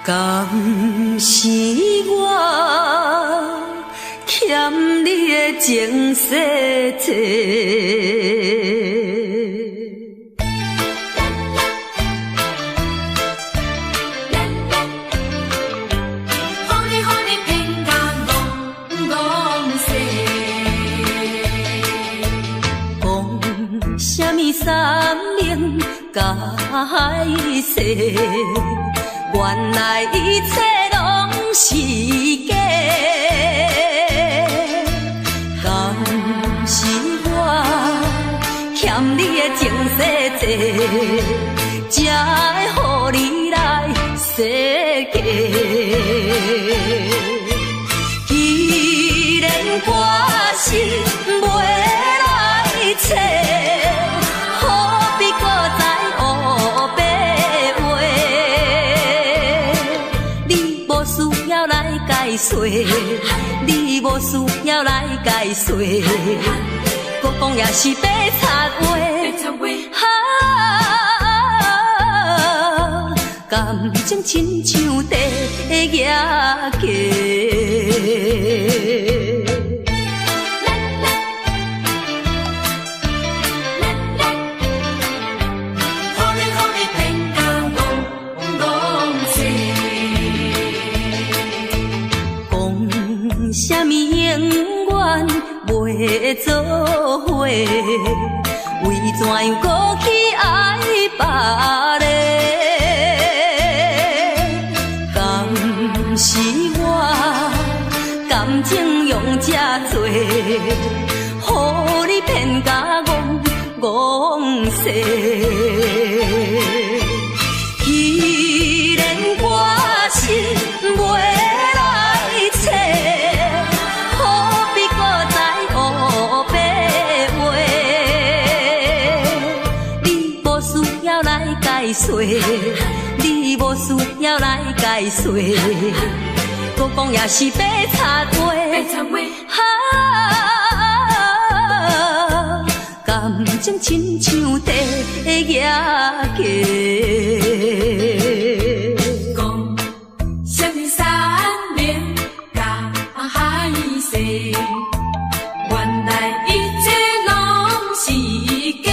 敢是我欠你的情世多？什么三明解释？原来一切拢是假。敢是我欠你的情世多，才会予你来世界？既然我是袂来找，你无需要来解说，搁讲也是白插话。感情亲像地野鸡。什么永远袂做伙？为怎样搁去爱别个？敢是我感情用这多，予你骗甲戆世？既然我是袂你无需要来解说，搁讲也是白插话。感情亲像地野鸡。讲什么三明解释？原来一切拢是假。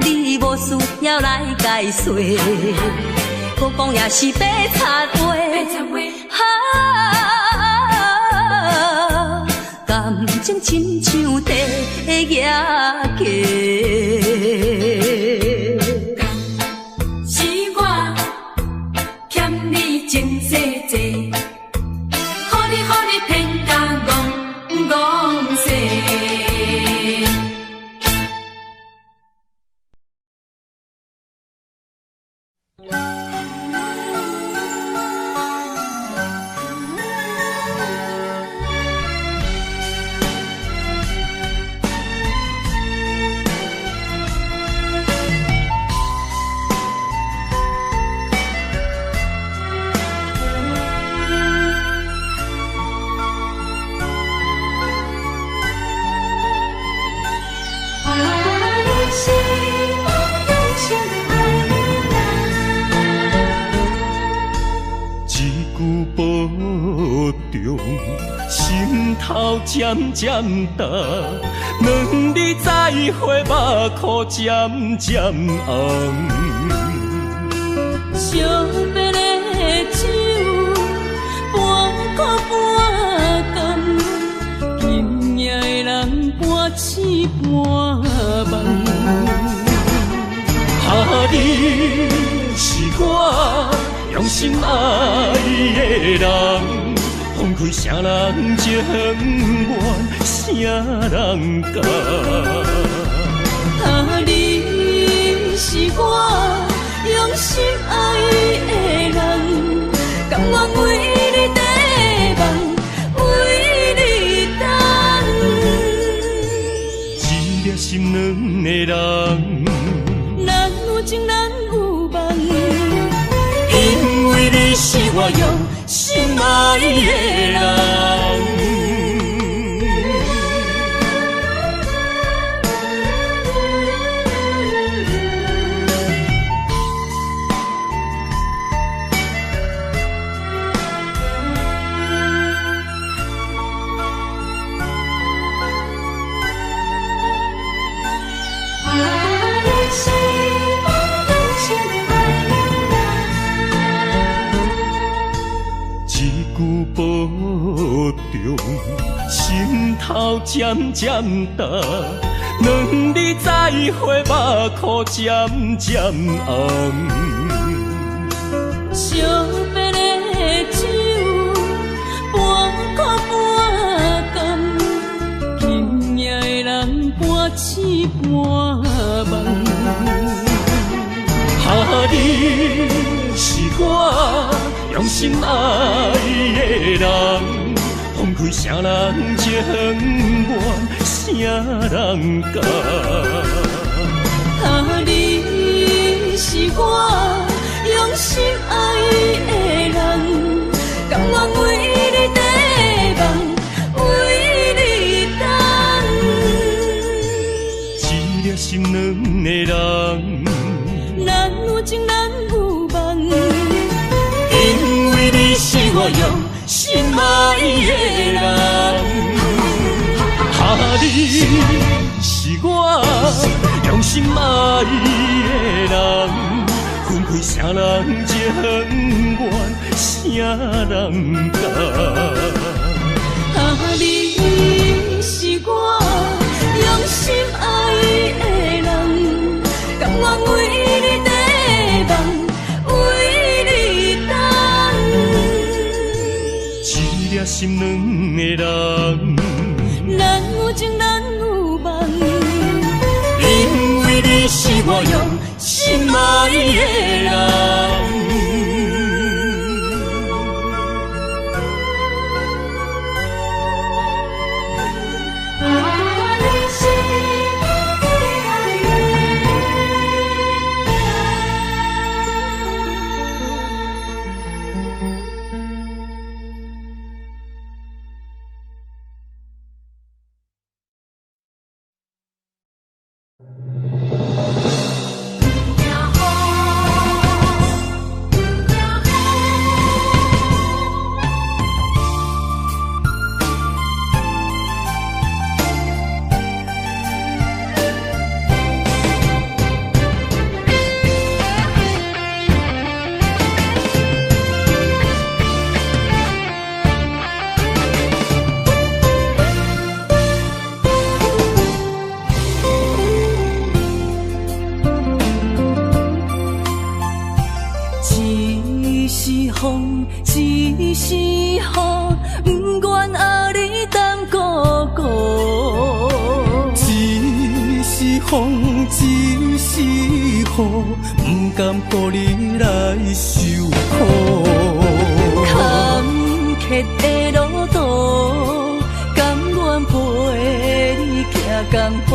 你无需要来解说，搁讲也是白插话。感情亲像地野鸡。是我欠你情世多，予你骗甲戆世。心头渐渐重，两日再会，目眶渐渐红。惜别的酒，半苦半甘，今夜的人半醒半梦。你是我用心爱的人。放开啥人情愿，啥人甘？你是我用心爱的人，情咱有梦，因为你是我用心爱的人。保重，心头渐渐重，两日再会，目眶渐渐红。相别的酒，半苦半甘，今夜的人半醒半梦。你是我用心爱的人，放开啥人情愿，啥人教。你是我用心爱的人，甘愿为你地梦，为你等。一粒心两个人，咱有情咱有梦，因为你是我用心爱的人。你是我用心爱的人，分开啥人情愿，啥人教。你是我用心爱的人，甘愿为你地梦，为你等。一粒心两个人，咱有情咱有梦，因为你是我用心爱的人。不甘乎你来受苦，坎坷的路途，甘愿陪你行江湖。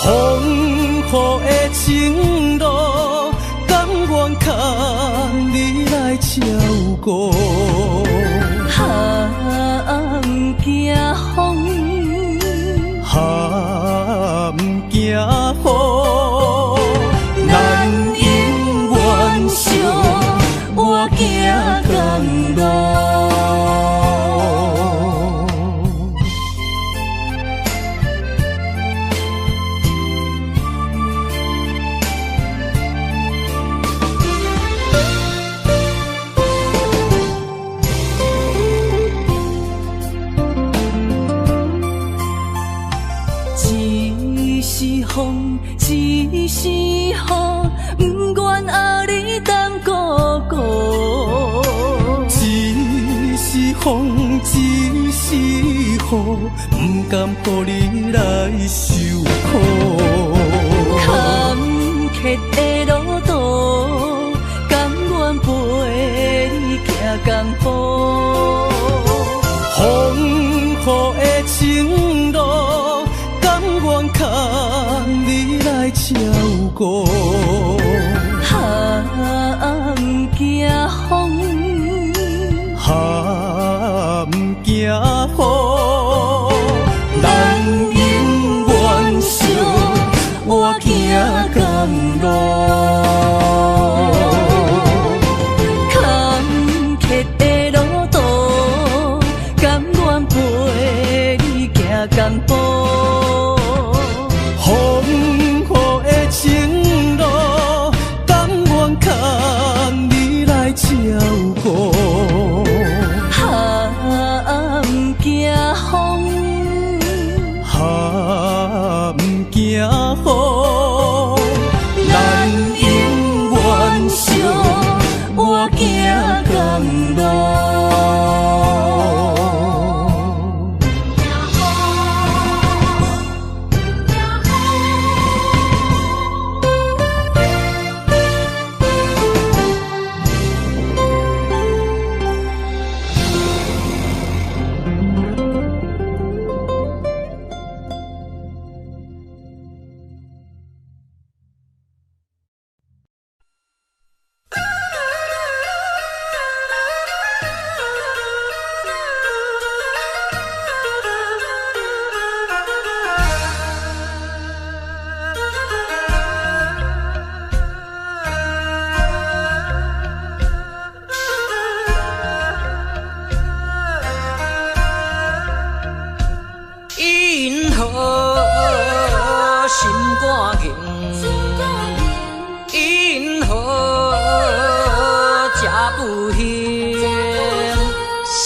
风雨的情路，甘愿牵你来照顾。不惊风，不惊雨。咱永远相活行同路。一是风，一是雨，不愿爱你当孤孤。一是风，一是雨，不甘乎你来受苦。坎坷的路途，甘愿陪你行江湖。风雨的情路，甘愿牵你来照顾。毋惊风，毋惊雨，人永远相活行同路。坎坷的路途，甘愿陪你行同步。风雨的情路，甘愿牵你来照顾。毋惊风，毋惊雨，咱永远相活行同路。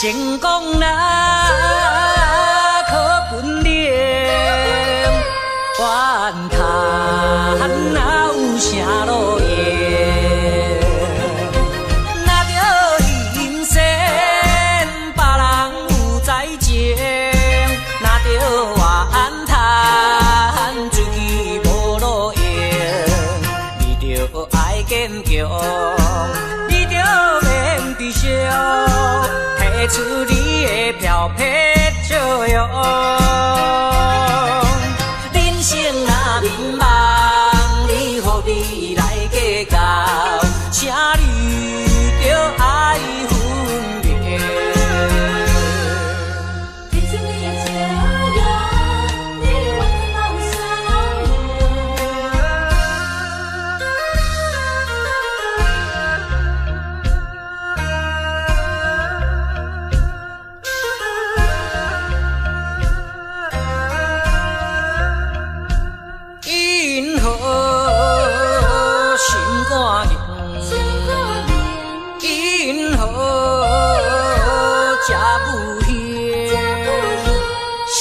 成功啦，可本领，怨叹哪有啥路用？若着人生别人有才情，若着怨叹自己无路用，你着爱坚强，你着免悲伤。提出你的漂泊笑容，人生若迷茫，你何必来计较？请你着爱分别。提出你的笑容，你我哪有啥路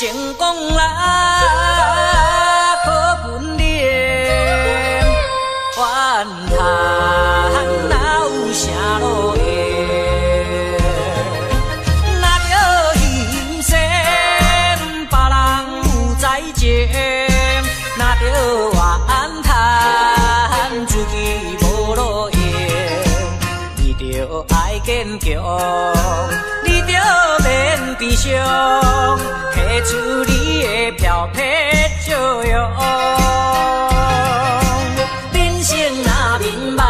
成功啦，可本领，怨叹哪有啥路用？若着人生别人有才情，若着怨叹自己无路用，你着爱坚强，你着免悲伤。提出你的漂泊笑容，人生若迷茫，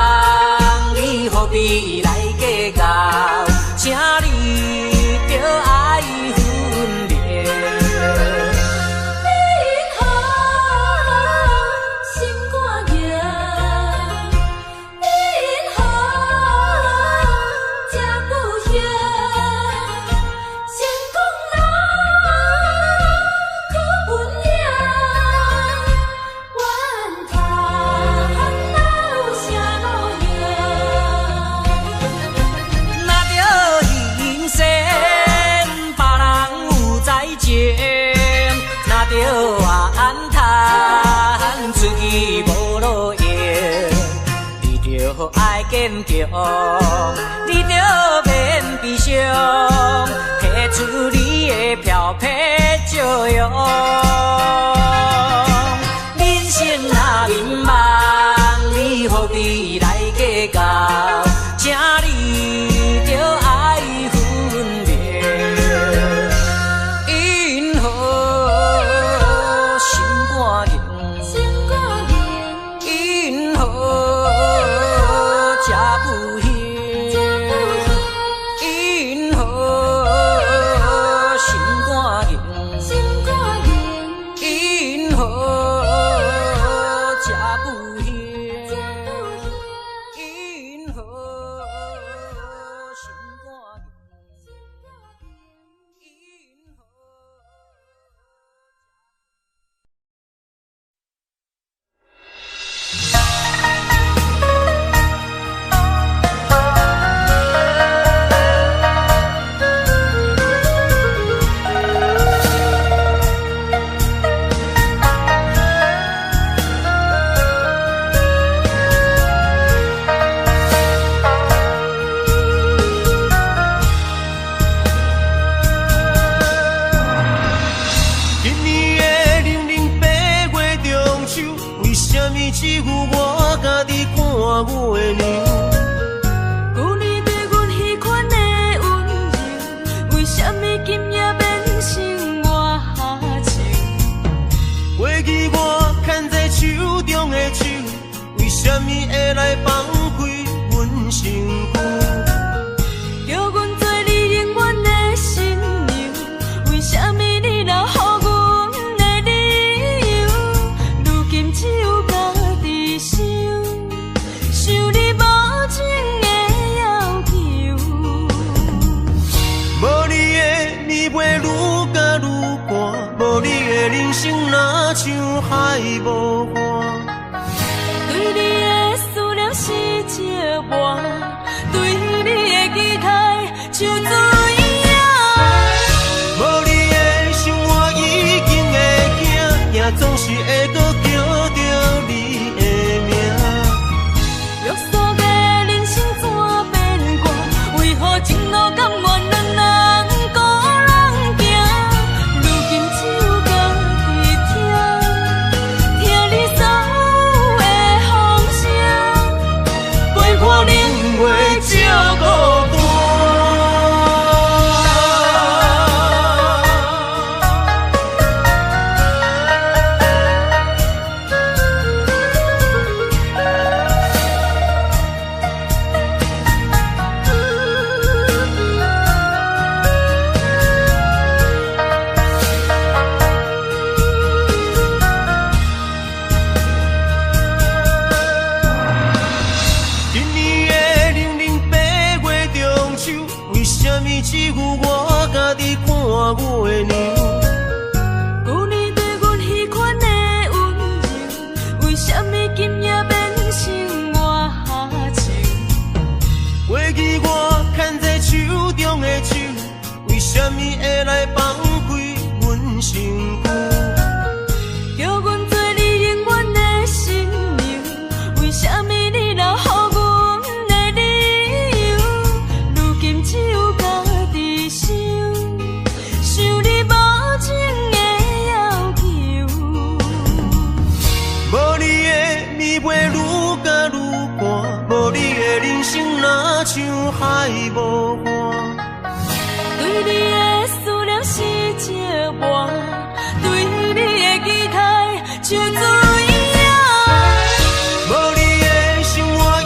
你何必来计较？请你着爱分别。你好，心肝硬，你好，这久兄，成功啦。怨叹自己无路用，你着爱坚强，你着免悲伤，提出你的漂泊笑容。人生若迷茫，你何必来计较？请你着爱分别。因何心肝硬，只有我家己看我的娘。旧年对阮彼款的温柔，为什么今夜变成我情？过去我牵在手中的手，为什么会来放开阮身躯？叫阮做你永远的新娘，为什么你留予阮的理由？如今只有家己想，想你无情的要求。无你的暝袂愈加愈寒，无你的人生若像海无岸。对你的思念是一半，对你的期待像水影。无你的生活已经会惊，也总是会搁叫着你的名。约束的人生怎变卦？为何情路甘愿两人孤人行？如今只有家己听，听你所有的风声，陪看年月照孤单。今年的00八月中秋，为什么只有我家己看我的娘？旧年对阮彼款的温柔，为什么今夜变成我情？过去我牵在手中的手，为什么会来放开阮身躯？叫阮做你永远的新娘，为什么你留予阮的理由？如今只有家己想，想你无情的要求。无你的暝袂愈加愈寒，无你的人生若像海无岸。对你的思念是一半，对你的期待像水影。无你的生活已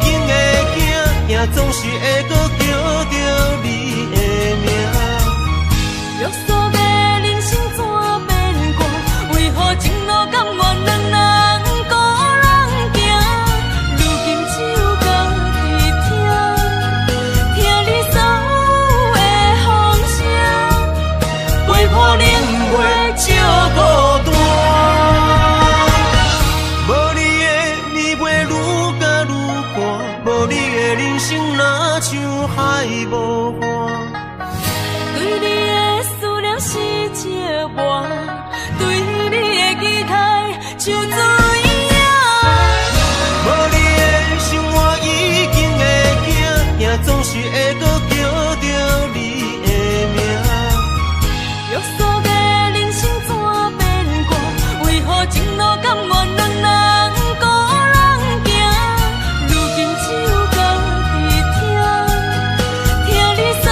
经会惊，也总是会搁叫着你的名。约束的人生怎变卦？为何情路甘愿两人孤人行？如今只有家己听，听你所有的风声，陪看年月照孤单。无你的暝袂愈加愈寒，无你的人生若像海无岸。对你的思念是一半，对你的期待像水影。无你的生活已经会惊，也总是会搁叫着你的名。约束的人生怎变卦？为何情路甘愿两人孤人行？如今只有家己听，听你所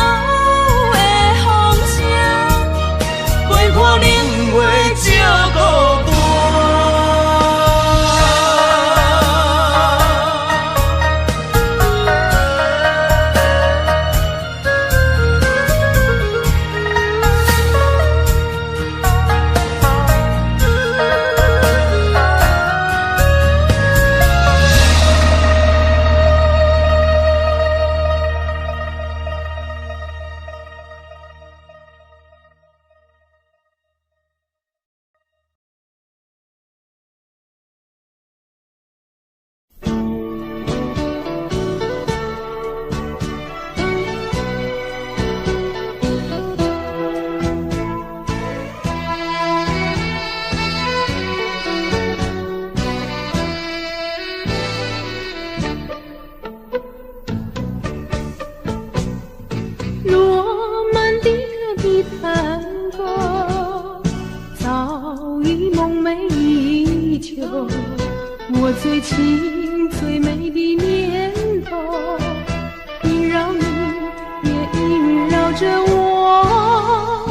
我最亲最美的念头，萦绕你，也萦绕着我。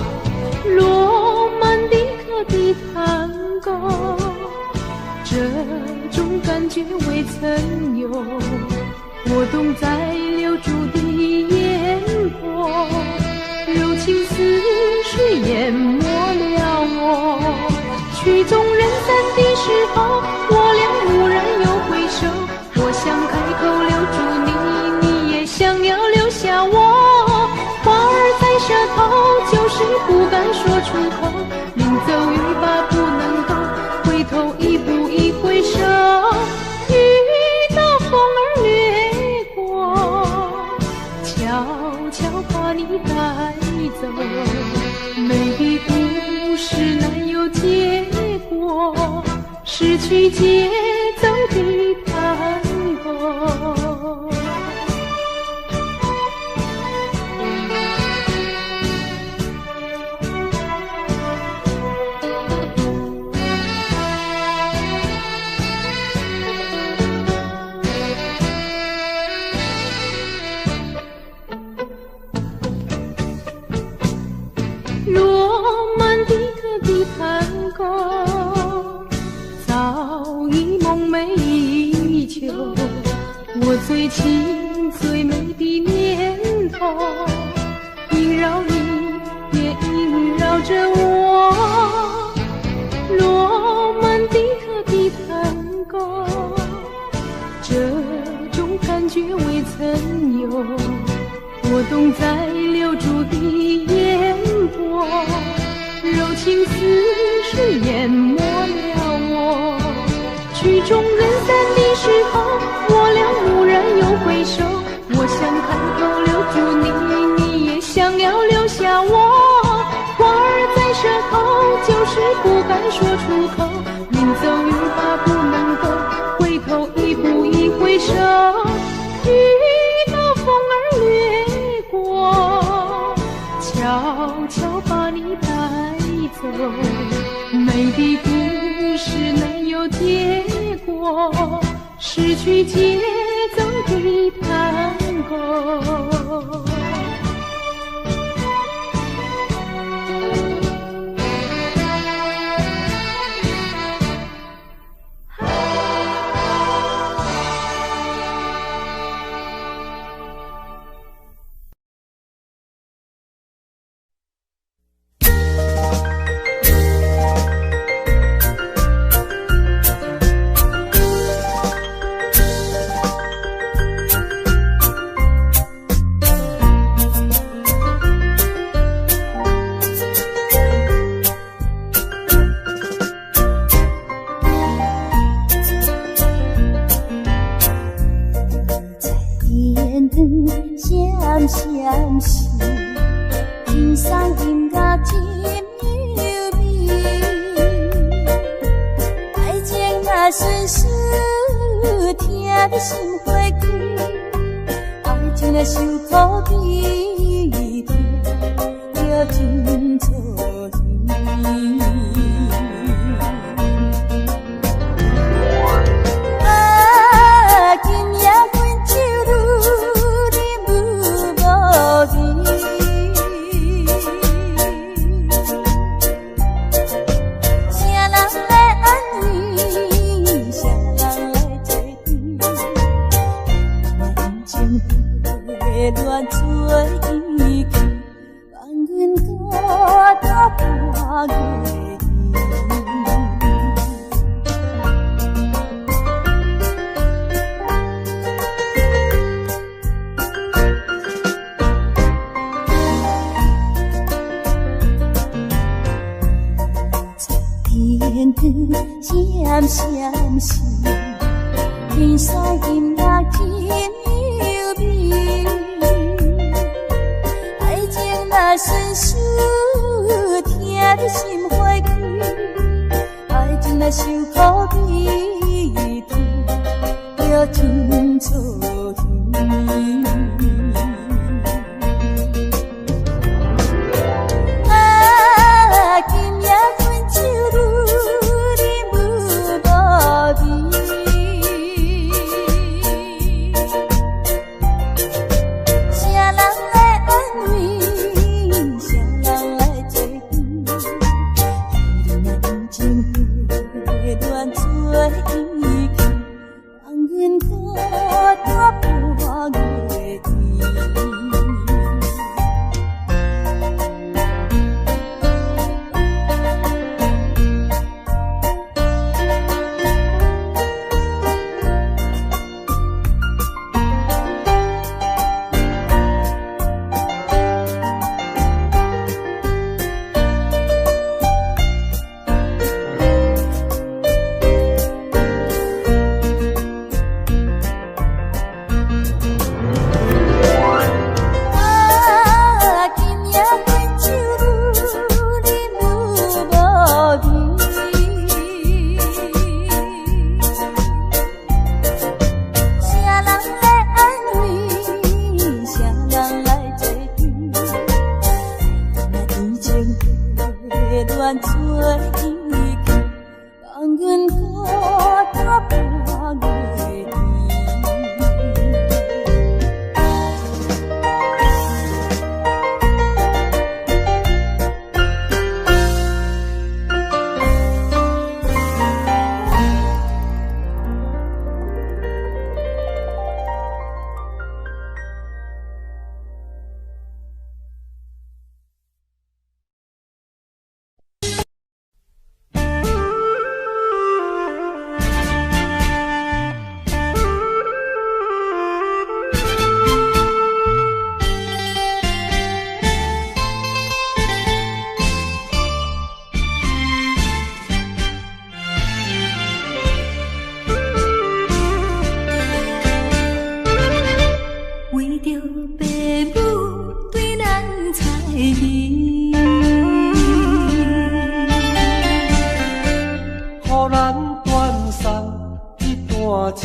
罗曼蒂克的探戈，这种感觉未曾有。我懂在留住的烟波，柔情似水淹没了我。曲终人散的时候，我俩蓦然又回首。我想开口留住你，你也想要留下我。话儿在舌头，就是不敢说出口。临走欲罢不能够，回头一步一回首。遇到风儿掠过，悄悄把你带走。美的故事难有结果，失去节奏的探戈。罗曼蒂克的探戈早已梦寐以求，我最亲最美的念头，萦绕你，也萦绕着我。罗曼蒂克的探戈，这种感觉未曾有。我懂在留住的烟波，柔情似水淹没了我。曲终人散的时候，我俩蓦然又回首。我想开口留住你，你也想要留下我。话儿在舌头，就是不敢说出口。临走欲罢不能够，回头一步一回首。遇到风儿掠过，悄悄把你带走。美的故事难有结果，失去节奏的探戈。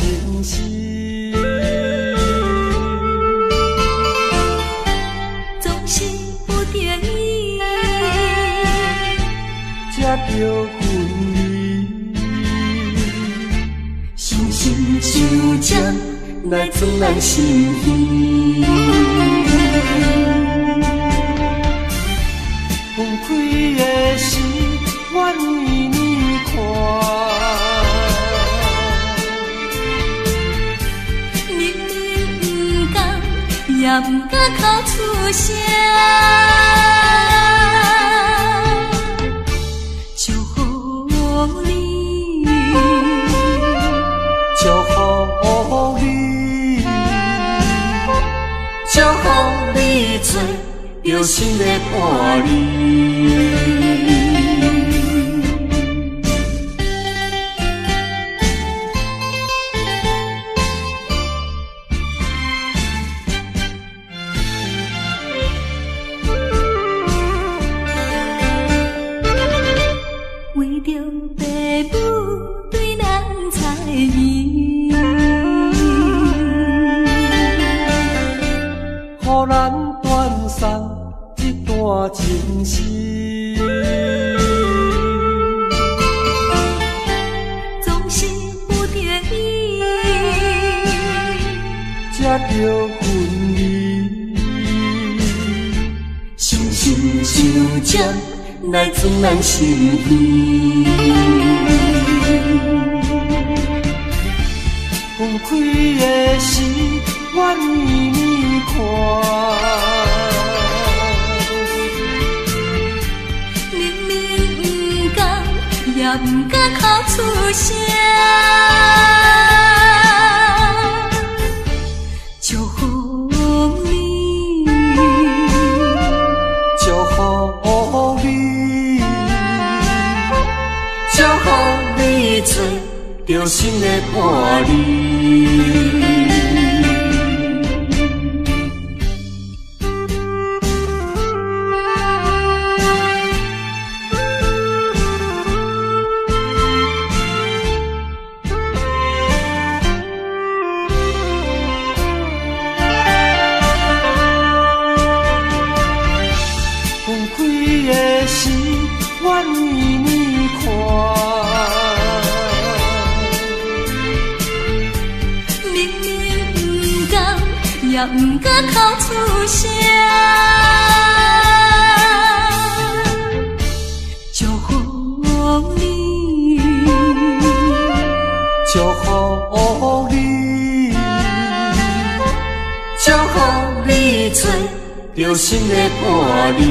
真实，总是有定义，才着分离。心心相将，来自咱心耳。分开的时，愿意你看。明明不甘，也不敢口出声。祝福你，祝福你，祝福你做着心的伴侣。为着父母对咱猜疑，予咱断送一段情丝，总是有定义，才着分离。心心相将，来自咱心耳。分开的时，愿意你看。明明不甘，也不敢口出声。祝福你，祝福你，祝福你做着心的伴侣。分开的时，愿意你看。明明不甘，也不敢口出声。祝福你，祝福你，祝福你做着心的伴侣。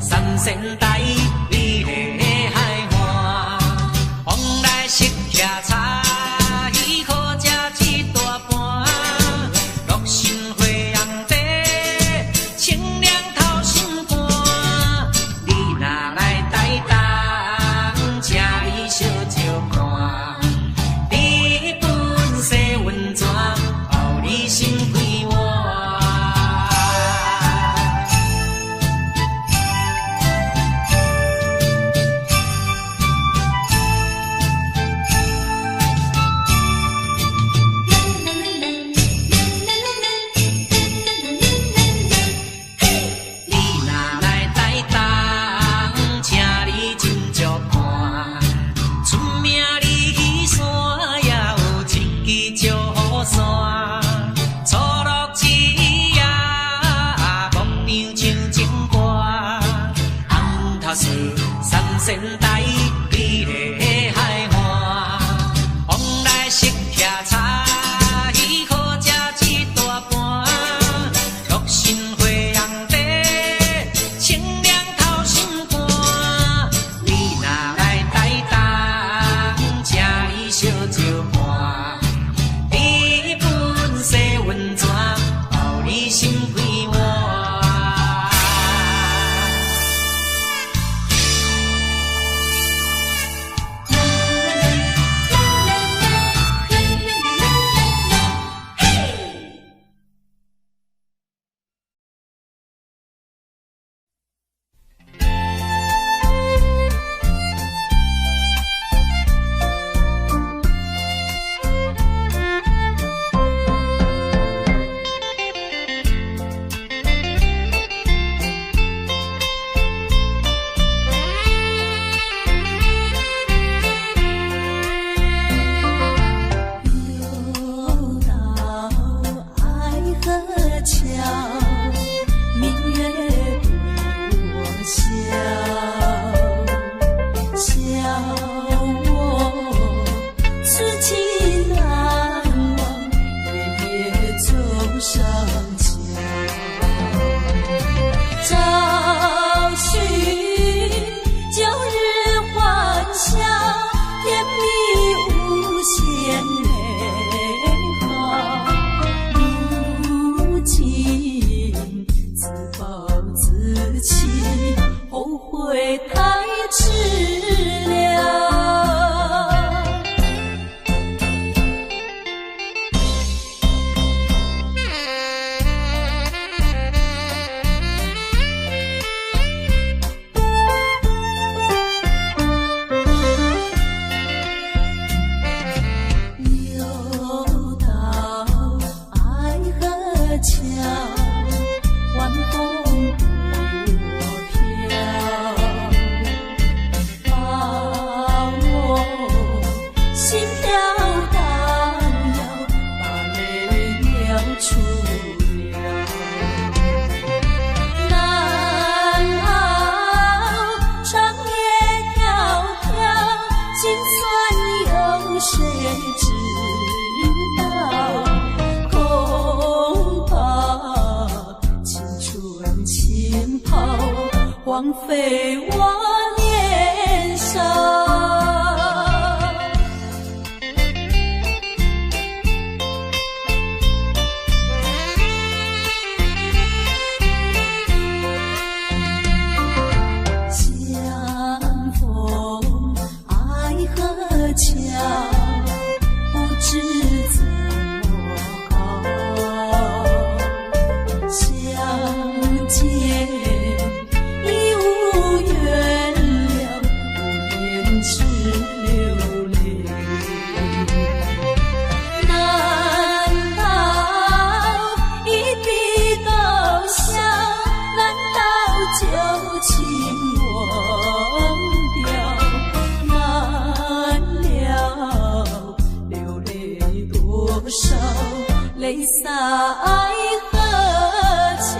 三仙台美丽的海岸，往来食徛茶，伊好食一大盘。六神花红茶，清凉透心肝。你若来台东，请你小酒看，日本洗温泉，予你心开换。三仙台美丽的海岸，往来食徛茶，伊好食一大盘。六神花红茶，清凉透心肝。你若来台东，请你小酒看，日本洗温泉，予你心开换。荒废我年少。相逢爱河桥，不知怎么好。相见已无缘了，无言只流泪。难道一笔勾销？难道旧情忘掉？难了流泪多少，泪洒爱河桥。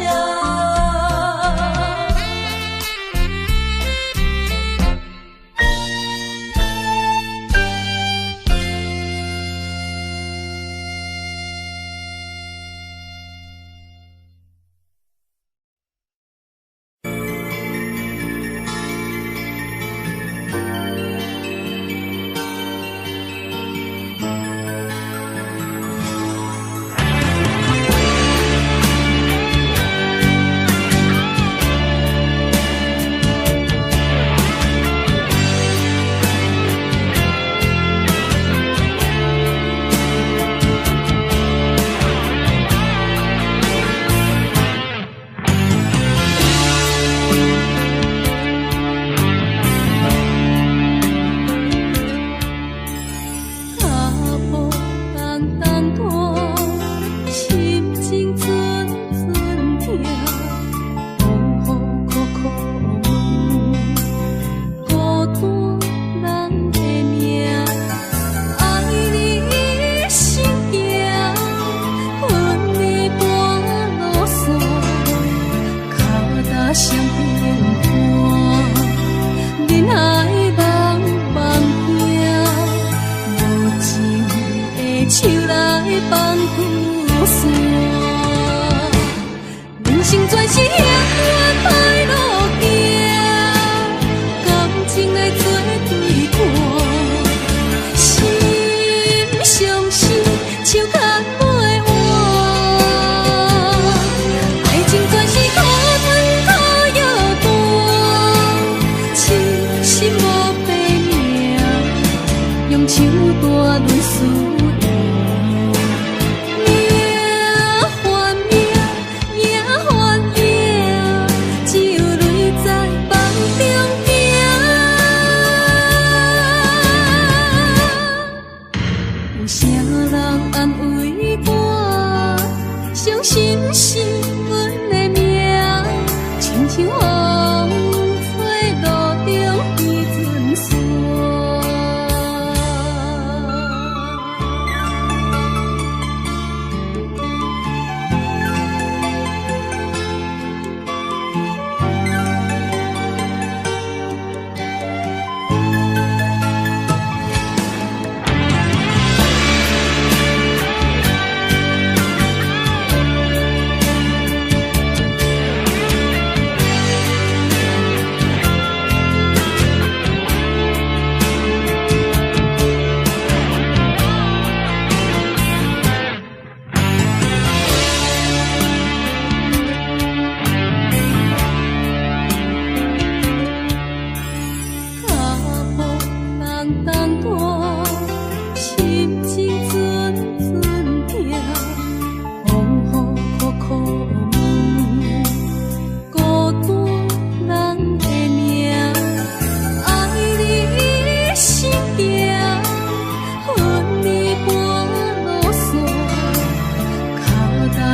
全是幸运歹路行，感情爱做对半，心伤心手牵袂完，爱情全是可吞可摇弹，痴心无白命，用手段论输赢。心是阮的命，亲像风吹路中彼阵线。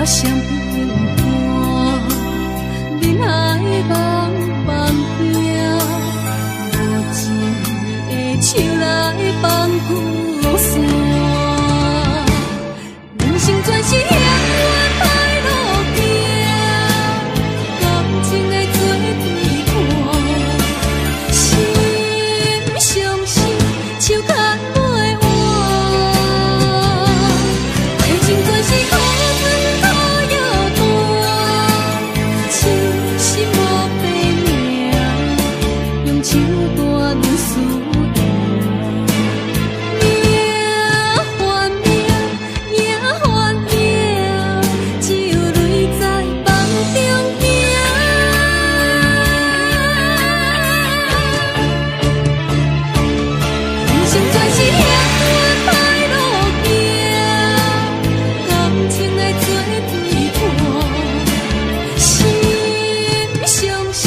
相平淡，人海茫茫行，无情的手来放旧线。人生全是幸运歹路行，感情爱做对半，心伤心手牵袂完，爱情全是可吞可摇弹，痴心无白命，用手段论输赢。命换命，命换命，只有泪在梦中行。人生全是幸运歹路行，感情爱做对半，心伤心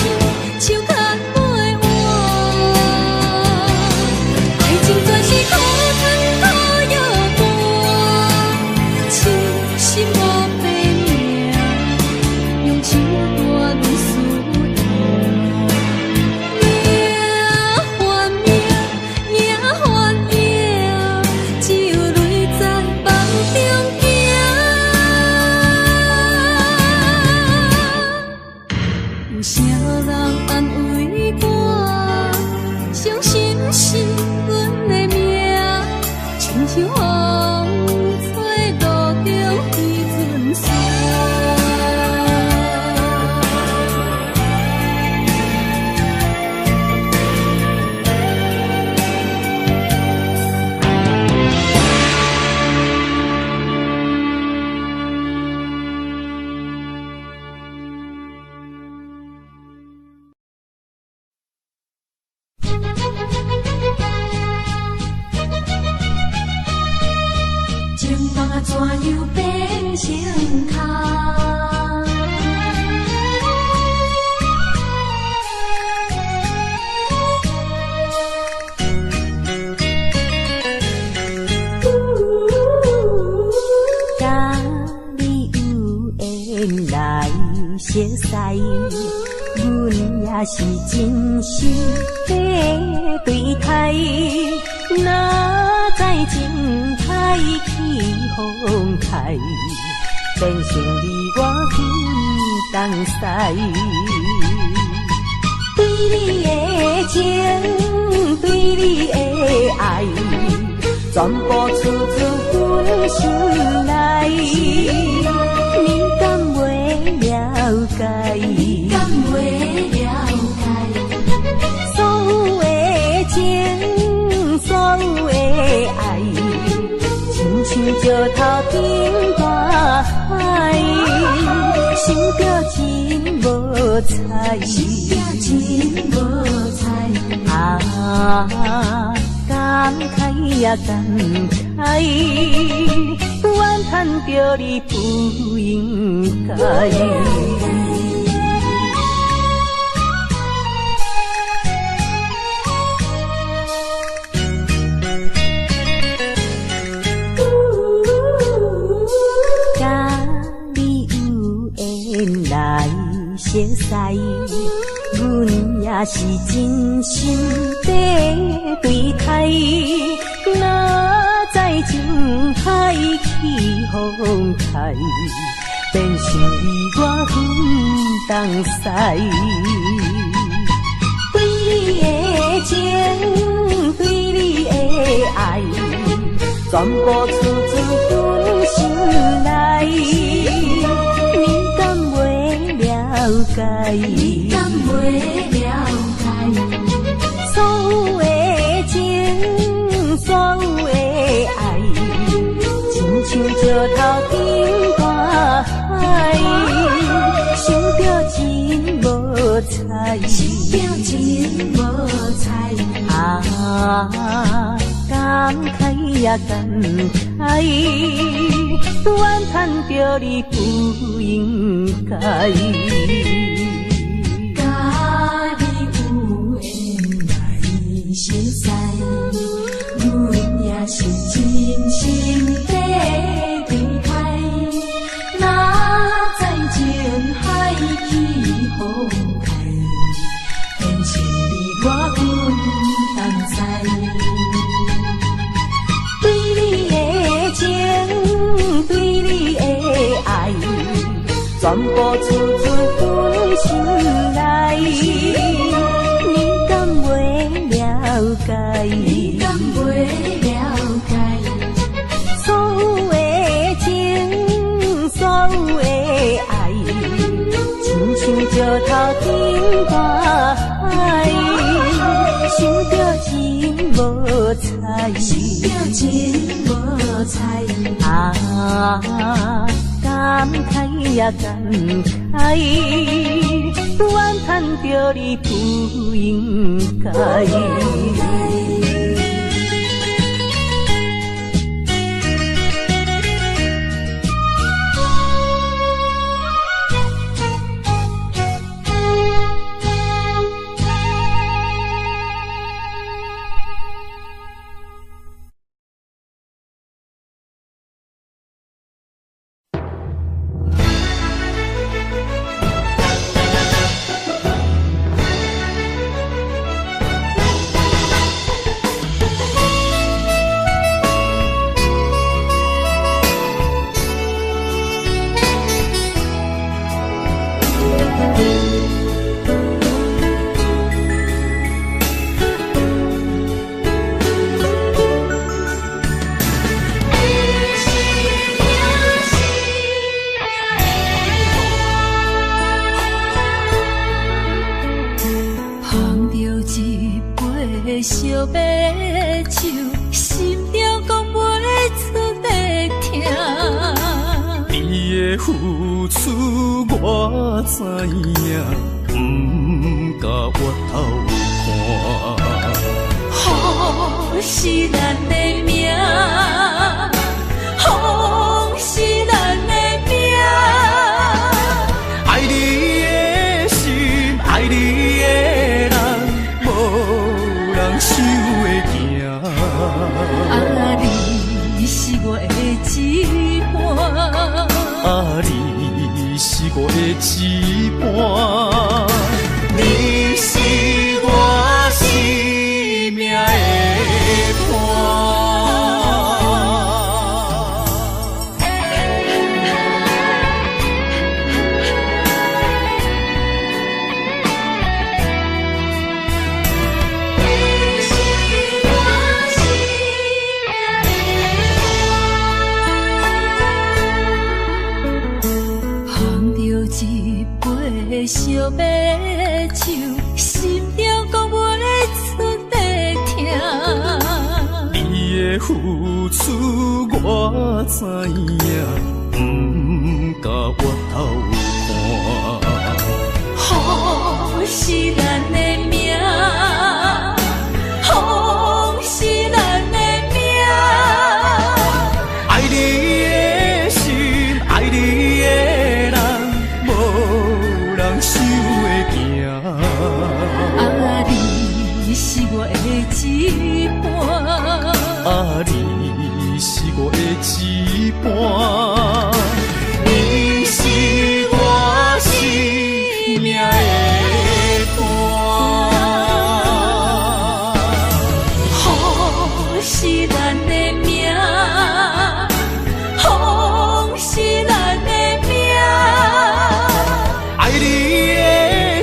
手牵袂完，爱情全是可吞可摇弹，痴心无白命，用手段论输赢。命换命，命换命，只有泪在梦中行。有啥人安慰我？相信是阮的命，亲像风吹路中彼阵线。情梦啊，怎又变成空？甲你有缘来熟悉，阮也是真心在对待。哪知情太起风台，变成你我分东西。对你的情，对你的爱，全部出自阮心内。你敢袂了解？石头顶大海，想着真无彩，真无彩啊！感慨呀感慨，怨叹着你不应该。熟悉，阮也是真心地对待。哪知情海起风台，变成你我分东西。对你的情，对你的爱，全部出自阮心内。你敢袂了解？所有的情，所有的爱，亲像石头顶大海，想着真无彩，真无彩啊！感慨呀感慨，怨叹着你不应该。熟悉，阮也是真心地对待。哪知情海起风台，变成你我分东西。对你的情，对你的爱，全部出自阮心内。你敢袂了解？所有的情，所有的爱，亲像石头顶大海，想着真无彩，真无彩啊！感慨呀感慨，怨叹着你不应该。付出我知影，不甲我头看。风是咱的命，风是咱的命。爱你的心，爱你的人，无人收会行。啊，你是我的一半。啊，你是我的一半，你是我生命的伴。一杯烧的付出我知影，不甲我头看。风是咱的命，风是咱的命。爱你的心，爱你的人，无人想会行。啊，你是我的一半。啊，你是我的一半，你是我生命的伴。风是咱的命，风是咱的命。爱你的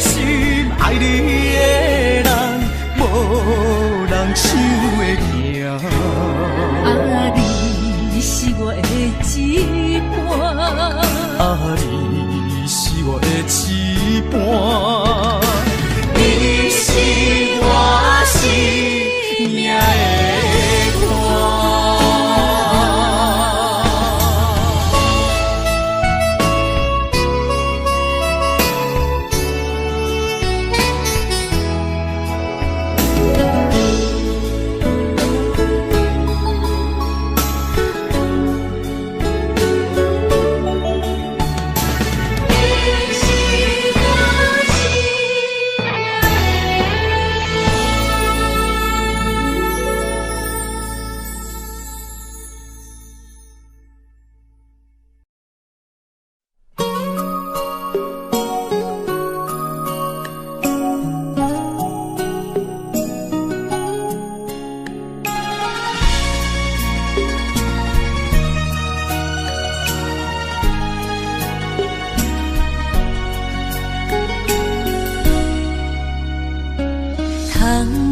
心，爱你的人，无人想会行。啊，你是我的一半。啊，你是我的一半，你是我生命的伴。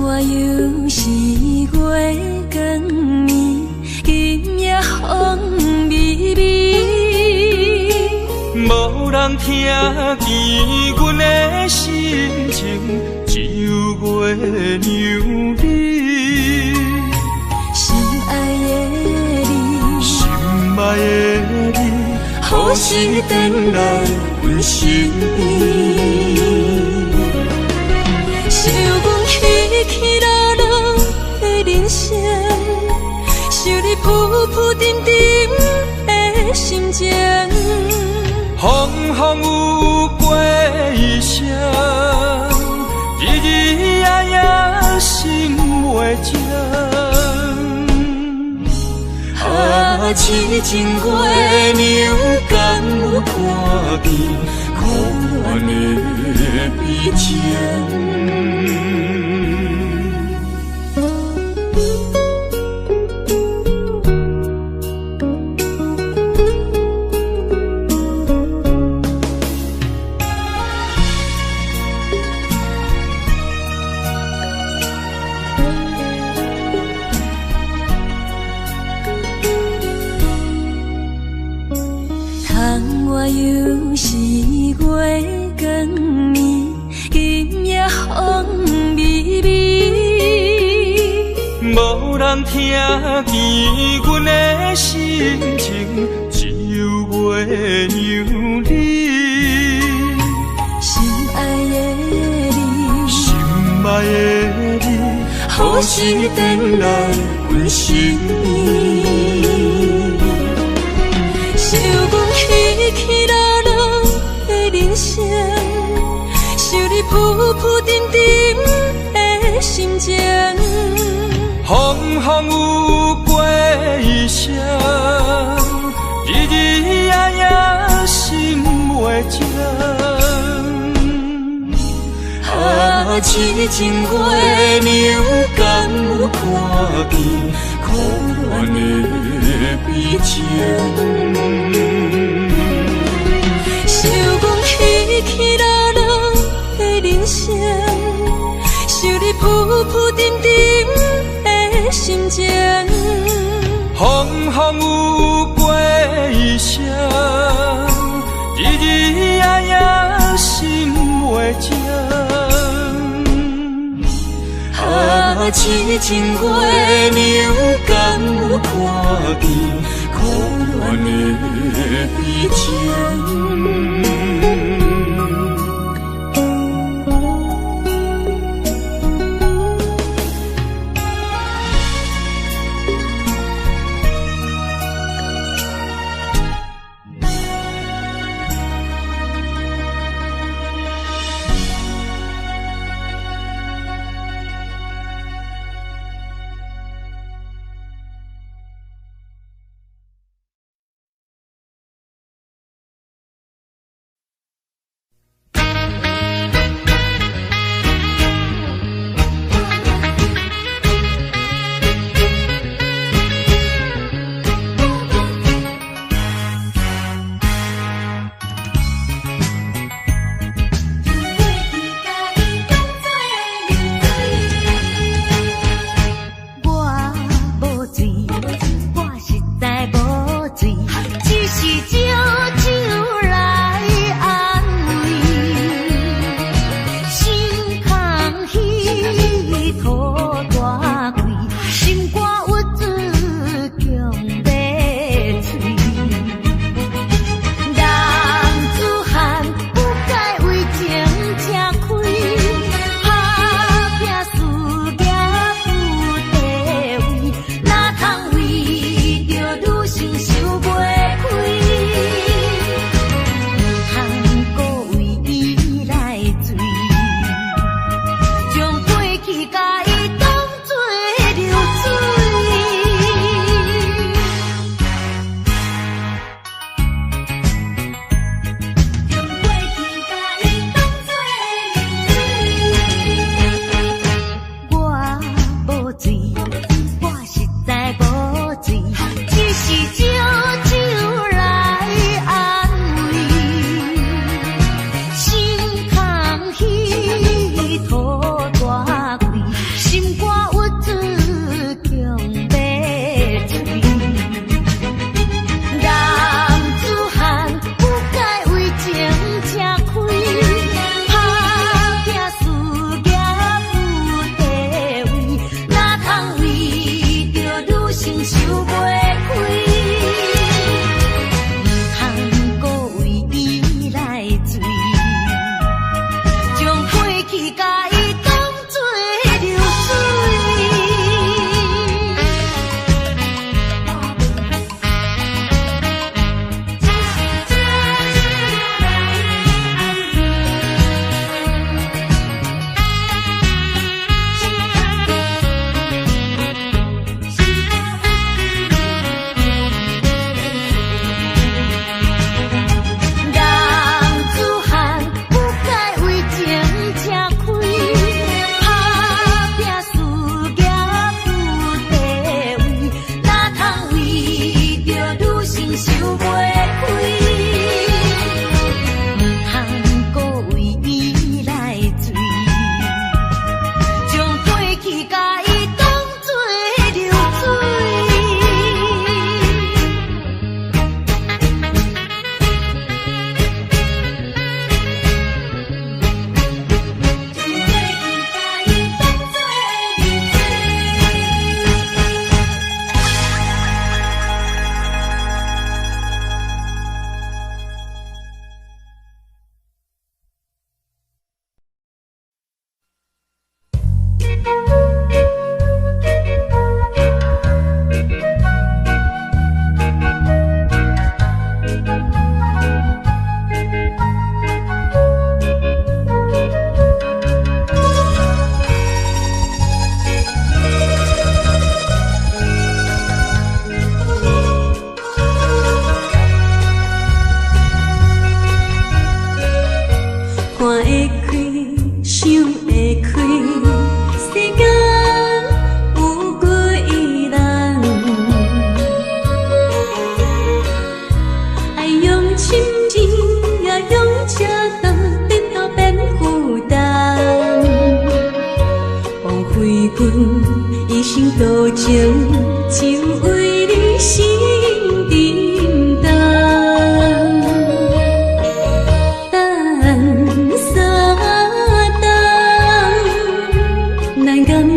我又是月光暝，今夜风微微。无人听见阮的心情，只有月娘你。心爱的你，心爱的你，何时回来阮身边？想阮起起落落的人生，想你浮浮沉沉的心情。风风有过一生，日日夜夜心袂静。啊，痴情月娘敢有看见可阮的悲情？我又是月光暝，今夜风微微。无人听见阮的心情，只有月娘你。心爱的你，心爱的你，何时回来阮身边？想阮起起落落的人生，想你浮浮沉沉的心情。风风有过一生，日日夜夜心袂静。啊，痴情月娘敢有看见可阮的悲情？想阮起起落落的人生，想你浮浮沉沉的心情。风风有过一生，日日夜夜心袂静。啊，痴情月流，敢有看见苦恋的悲情？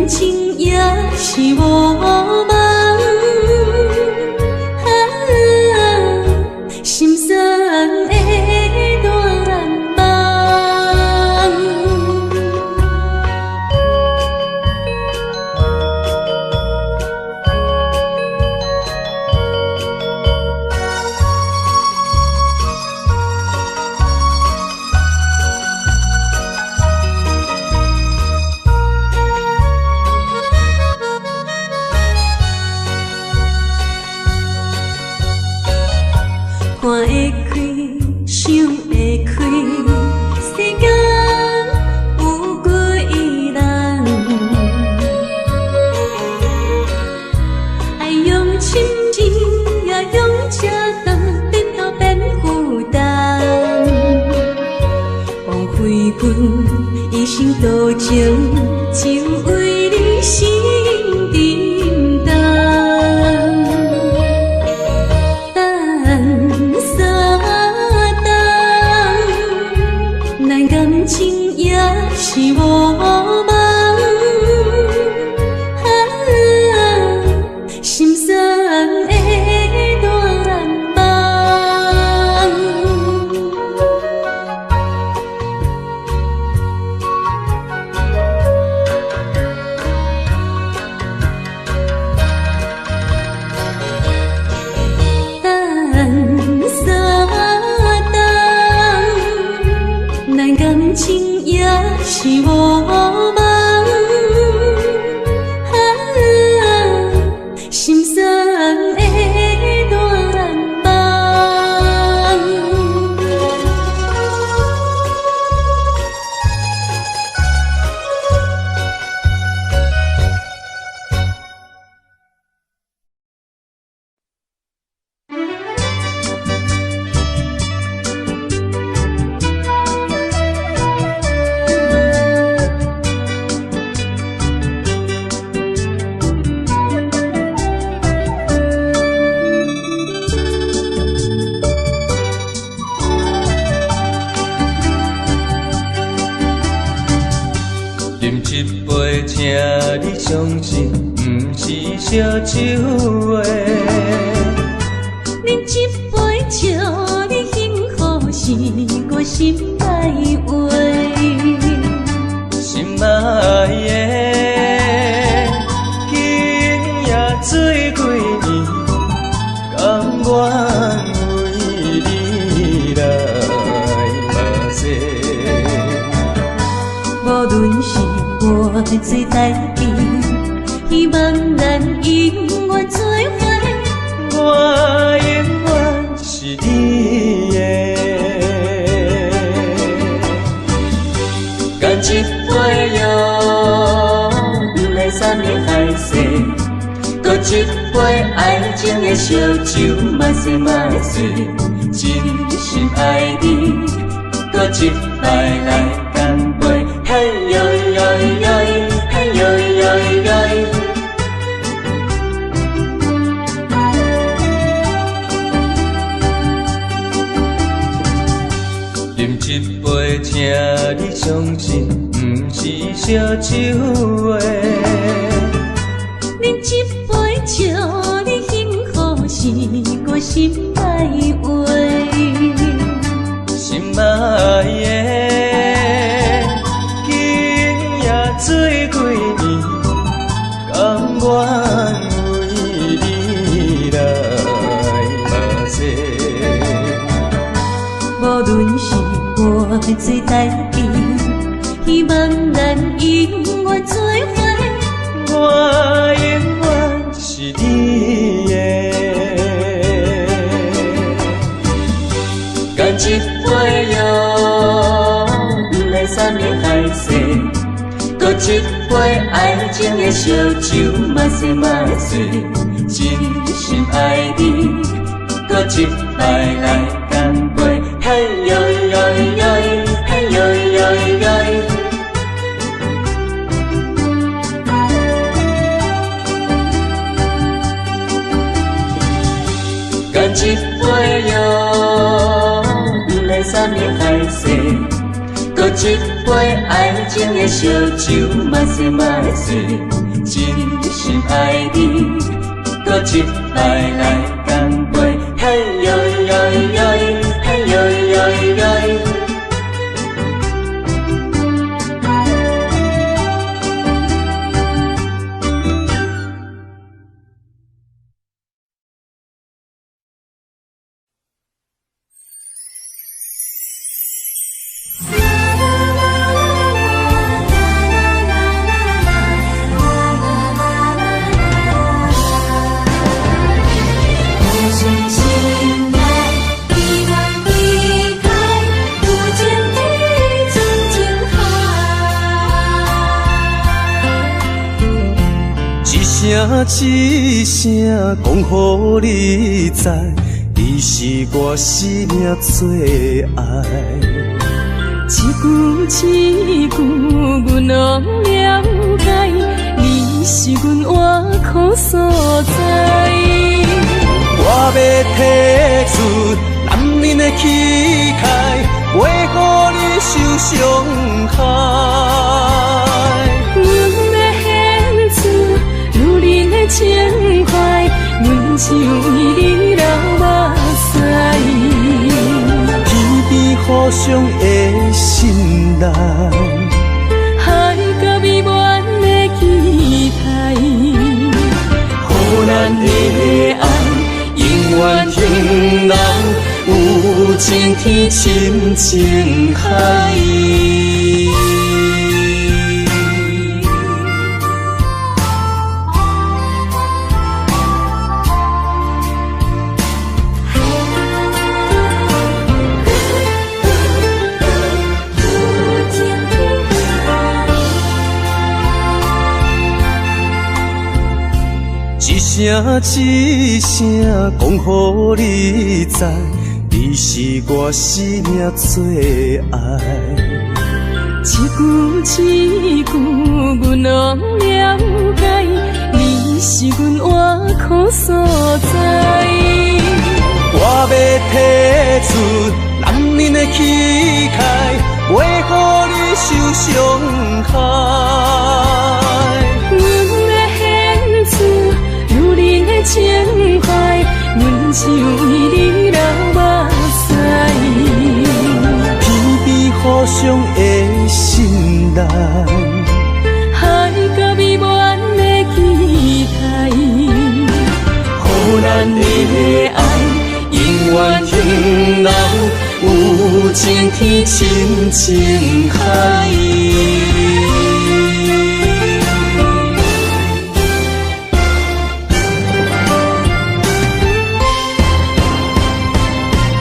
情也是我梦，心酸的大梦。看会开，想会开，世间有几人？爱用深情，也用恰当，日头变负担。枉费阮一生多情，只为你心沉重。感情也是我梦，心酸的大梦。感情也是我梦，心酸的大梦。饮一杯，请你相信，不是烧酒话。饮一杯，祝你幸福，是我心内话。心爱的，今夜醉几年，甘愿为你来目屎。无论是我最代志，希望咱永远做伙。我永远是你的，干一杯药，不来三年海誓，搁一杯爱情的烧酒，嘛说嘛醉，真心爱你，搁一摆来干杯。嘿呦呦呦，嘿呦呦呦，饮一杯，请你相信，不是烧酒话。饮一杯，祝你幸福，是我心内话。心爱的，今夜醉几年，甘愿为你来目屎。无论是我最代志，希望咱永远做伙。我永远是你的，干一杯药，不来三年海誓，搁一杯爱情的烧酒，嘛说嘛醉，真心爱你，搁一摆来干杯。嘿呦呦呦，嘿呦呦呦，干一杯药，不来三年海誓，搁一杯爱情的烧酒，嘛说嘛醉，真心爱你，搁一摆来干杯，嘿呦呦呦，嘿呦呦呦。一声讲予你知，你是我生命最爱。一句一句，阮拢了解，你是阮活苦所在。我要提出男人的气概，袂予你受伤害。情怀，阮像伊的流目屎，天边互相的信赖，海角美满的期待，予咱的爱永远停留，有情天深情海。一声讲予你知，你是我生命最爱。一句一句，阮拢了解，你是阮活苦所在。我要提出男人的气概，袂予你受伤害。情怀，阮像伊的流目屎，天边互相的信赖，海角美满的期待，予咱的爱永远停留，有情天深情海。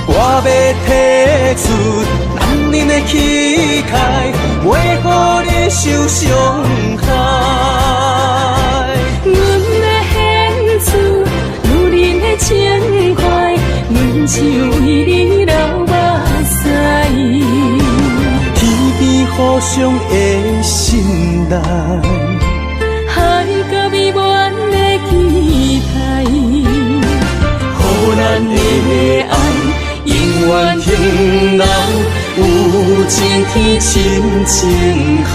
我要提出男人的气概，袂予你受伤害。阮要献出女人的情怀，阮像伊的流目屎，天边互相的信赖，海角美满的期待，予咱的爱永远停留，有情天深情海。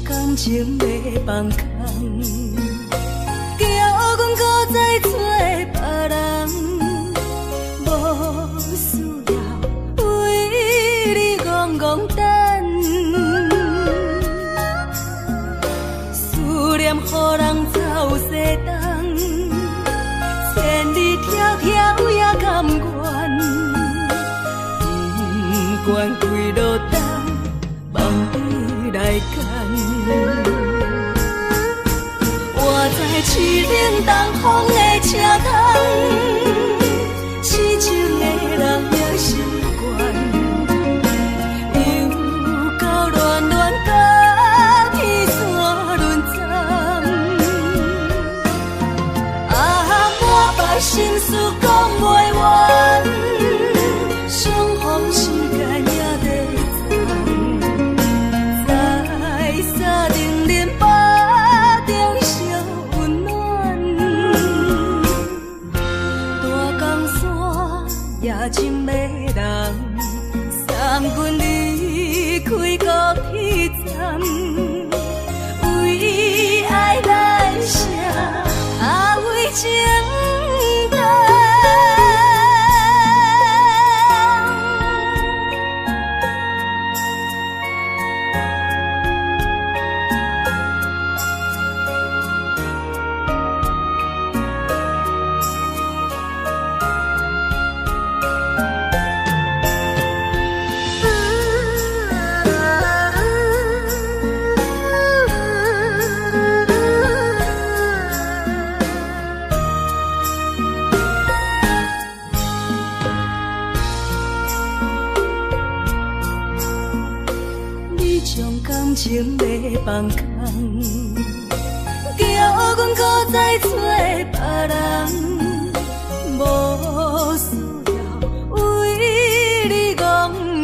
感情要放空，叫阮搁再找别人，无需要为你戆戆等，思念予人走西东，千里迢迢也甘愿，不管几落冬，梦伊来牵。市冷东风的车筒，痴情的人也习惯，又到恋恋甲天山论战。满腹心事讲袂完，相逢时间也在藏，在沙丁林巴中烧温暖。大江山夜深的人，送阮离开高铁站，为爱来写为情。感情要放空，叫阮搁再找别人，无需要为你戆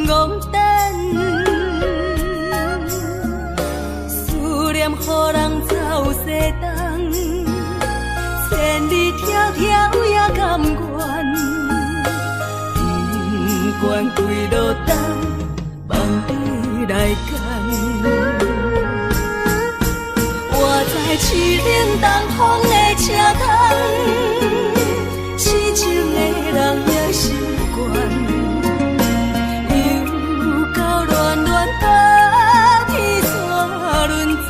戆等。思念予人走西东，千里迢迢也甘愿，不管几路灯，望你来干。我在市冷东风的车筒，痴情的人也习惯，又到恋恋甲天山论战。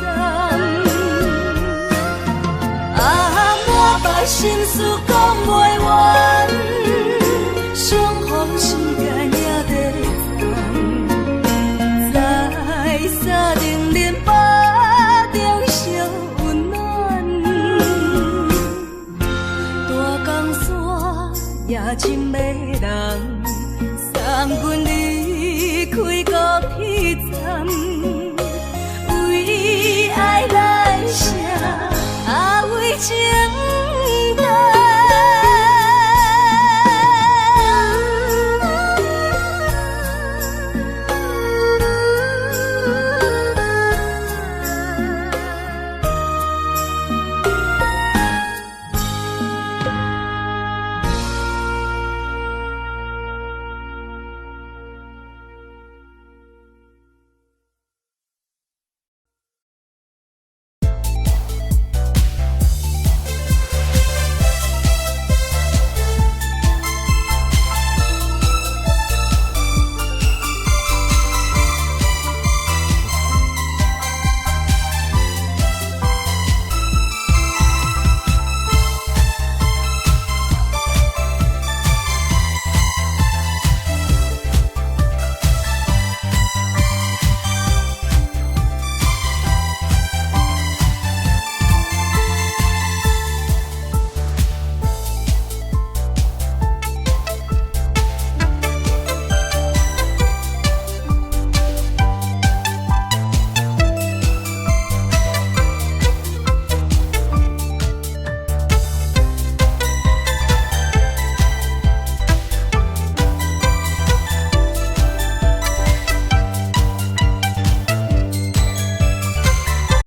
满腹心事讲袂完，相逢时间也在藏，在沙丁林巴中烧温暖。大江山夜深的